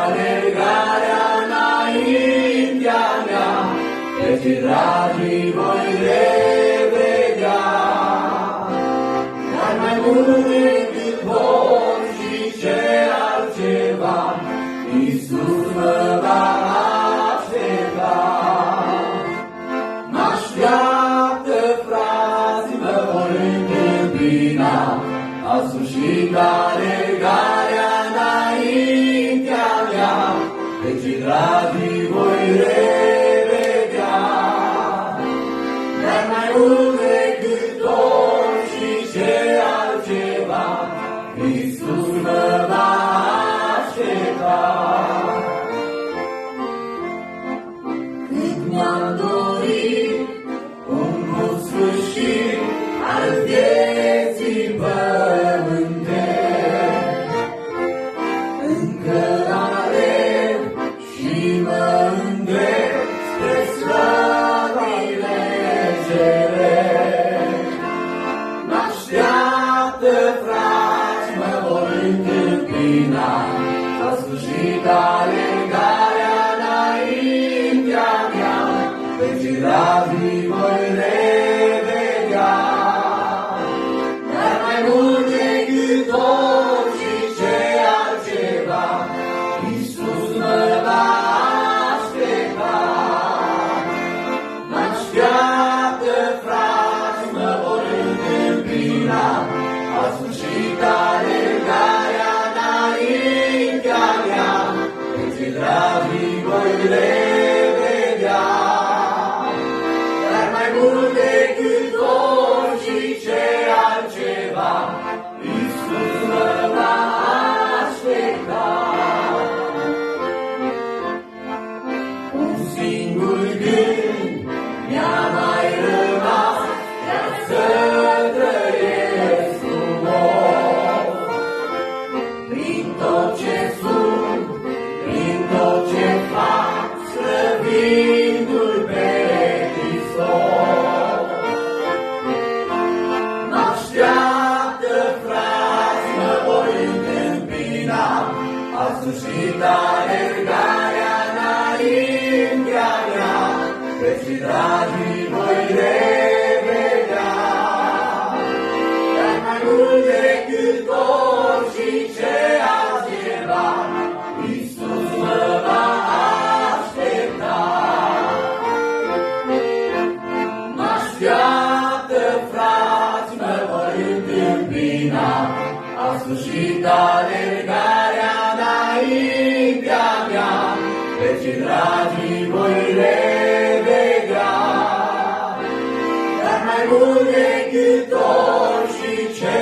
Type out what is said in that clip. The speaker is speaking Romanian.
alergarea înaintea mea, căci dragii voi revedea. Dar mai mult decât vor și ce altceva, Iisus mă va aștepta. Mă-așteaptă, frații, mă vor întâmpina, a sfârșit alergarea înaintea mea, căci dragii voi revedea. Dar mai mult decât orice și ce altceva, Iisus mă va aștepta. Cât mi-am dorit un bun sfârșit al vieții pământești, încă alerg și mă îndrept spre slăvile cerești. Mă-așteaptă, frați, mă vor întâmpina, s-a sfârșit alergarea înaintea mea, căci dragii voi revedea. Dar mai mult decât orice și ce altceva, Iisus mă va aștepta. Mă-așteaptă, frați, mă vor întâmpina, a sfârșit alergarea înaintea mea, căci dragii voi revedea. Dar mai mult decât orice și ce altceva, Iisus mă va aștepta. Un singur gând mi-a mai rămas, iar să trăiesc frumos. Prin tot ce sunt, prin tot ce fac, slăvindu-L pe Hristos. Mă-așteaptă, frați, mă vor întâmpina, a sfârșit alergarea înaintea mea, căci dragii voi revedea. Dar mai mult decât orice și ce altceva, Iisus mă va aștepta. Mă-așteaptă, frați, mă vor întâmpina, a sfârșit alergarea înaintea mea, căci dragii voi revedea. Dar mai mult decât orice și ce